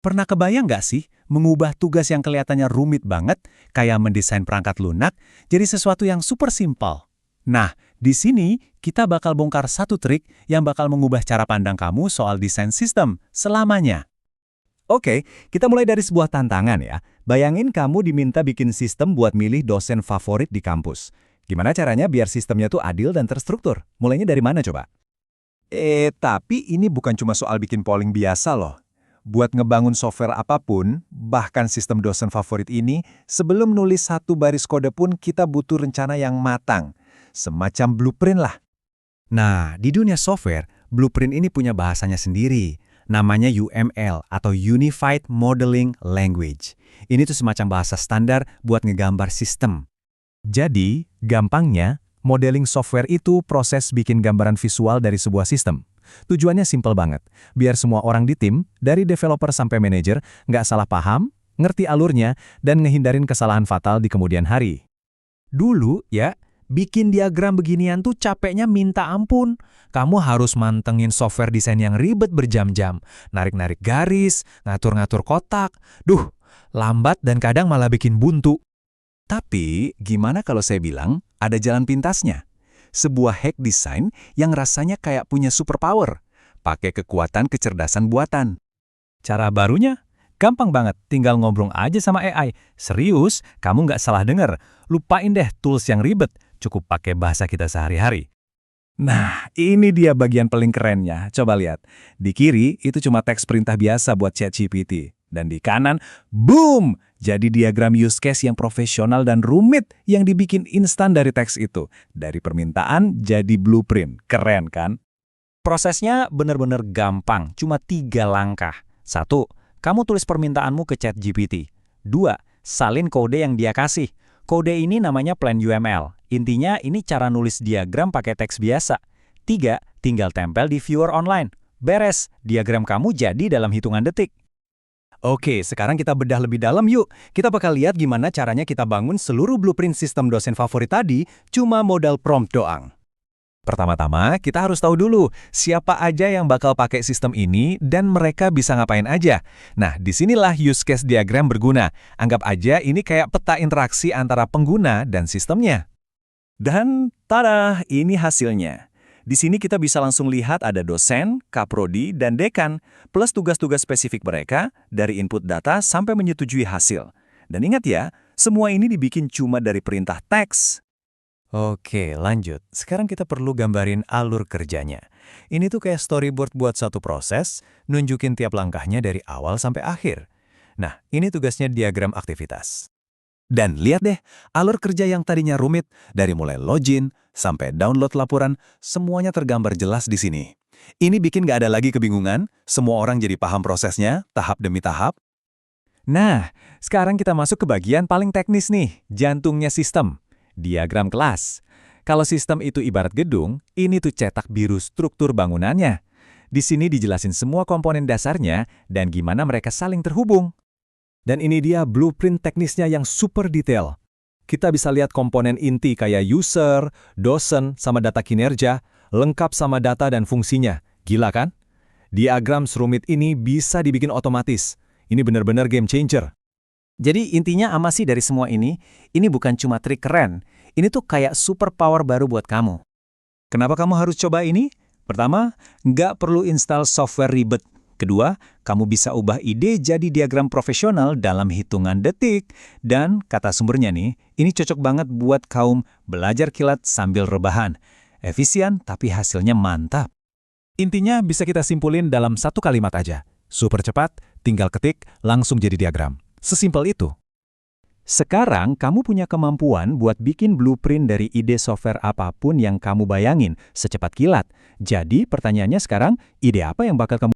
Pernah kebayang nggak sih mengubah tugas yang kelihatannya rumit banget, kayak mendesain perangkat lunak, jadi sesuatu yang super simpel? Nah, di sini kita bakal bongkar satu trik yang bakal mengubah cara pandang kamu soal desain sistem selamanya. Oke, kita mulai dari sebuah tantangan ya. Bayangin kamu diminta bikin sistem buat milih dosen favorit di kampus. Gimana caranya biar sistemnya tuh adil dan terstruktur? Mulainya dari mana coba? Tapi ini bukan cuma soal bikin polling biasa loh. Buat ngebangun software apapun, bahkan sistem dosen favorit ini, sebelum nulis satu baris kode pun kita butuh rencana yang matang. Semacam blueprint lah. Nah, di dunia software, blueprint ini punya bahasanya sendiri. Namanya UML atau Unified Modeling Language. Ini tuh semacam bahasa standar buat ngegambar sistem. Jadi, gampangnya, modeling software itu proses bikin gambaran visual dari sebuah sistem. Tujuannya simpel banget, biar semua orang di tim, dari developer sampai manajer, nggak salah paham, ngerti alurnya, dan ngehindarin kesalahan fatal di kemudian hari. Dulu ya, bikin diagram beginian tuh capeknya minta ampun. Kamu harus mantengin software desain yang ribet berjam-jam. Narik-narik garis, ngatur-ngatur kotak. Duh, lambat dan kadang malah bikin buntu. Tapi, gimana kalau saya bilang, ada jalan pintasnya? Sebuah hack desain yang rasanya kayak punya superpower. Pakai kekuatan kecerdasan buatan. Cara barunya? Gampang banget, tinggal ngobrol aja sama AI. Serius, kamu nggak salah denger. Lupain deh tools yang ribet, cukup pakai bahasa kita sehari-hari. Nah, ini dia bagian paling kerennya. Coba lihat. Di kiri, itu cuma teks perintah biasa buat ChatGPT. Dan di kanan, boom! Jadi diagram use case yang profesional dan rumit yang dibikin instan dari teks itu. Dari permintaan jadi blueprint. Keren kan? Prosesnya bener-bener gampang, cuma 3 langkah. 1. Kamu tulis permintaanmu ke ChatGPT. 2. Salin kode yang dia kasih. Kode ini namanya Plan UML. Intinya ini cara nulis diagram pakai teks biasa. 3. Tinggal tempel di viewer online. Beres, diagram kamu jadi dalam hitungan detik. Oke, sekarang kita bedah lebih dalam yuk. Kita bakal lihat gimana caranya kita bangun seluruh blueprint sistem dosen favorit tadi cuma modal prompt doang. Pertama-tama, kita harus tahu dulu siapa aja yang bakal pakai sistem ini dan mereka bisa ngapain aja. Nah, disinilah use case diagram berguna. Anggap aja ini kayak peta interaksi antara pengguna dan sistemnya. Dan tada, ini hasilnya. Di sini kita bisa langsung lihat ada dosen, kaprodi, dan dekan, plus tugas-tugas spesifik mereka dari input data sampai menyetujui hasil. Dan ingat ya, semua ini dibikin cuma dari perintah teks. Oke, lanjut. Sekarang kita perlu gambarin alur kerjanya. Ini tuh kayak storyboard buat satu proses, nunjukin tiap langkahnya dari awal sampai akhir. Nah, ini tugasnya diagram aktivitas. Dan lihat deh, alur kerja yang tadinya rumit, dari mulai login sampai download laporan, semuanya tergambar jelas di sini. Ini bikin nggak ada lagi kebingungan, semua orang jadi paham prosesnya, tahap demi tahap. Nah, sekarang kita masuk ke bagian paling teknis nih, jantungnya sistem. Diagram kelas. Kalau sistem itu ibarat gedung, ini tuh cetak biru struktur bangunannya. Di sini dijelasin semua komponen dasarnya dan gimana mereka saling terhubung. Dan ini dia blueprint teknisnya yang super detail. Kita bisa lihat komponen inti kayak user, dosen, sama data kinerja, lengkap sama data dan fungsinya. Gila kan? Diagram serumit ini bisa dibikin otomatis. Ini benar-benar game changer. Jadi intinya apa sih dari semua ini bukan cuma trik keren. Ini tuh kayak superpower baru buat kamu. Kenapa kamu harus coba ini? Pertama, nggak perlu install software ribet. Kedua, kamu bisa ubah ide jadi diagram profesional dalam hitungan detik. Dan kata sumbernya nih, ini cocok banget buat kaum belajar kilat sambil rebahan. Efisien tapi hasilnya mantap. Intinya bisa kita simpulin dalam satu kalimat aja. Super cepat, tinggal ketik, langsung jadi diagram. Sesimpel itu. Sekarang kamu punya kemampuan buat bikin blueprint dari ide software apapun yang kamu bayangin secepat kilat. Jadi pertanyaannya sekarang, ide apa yang bakal kamu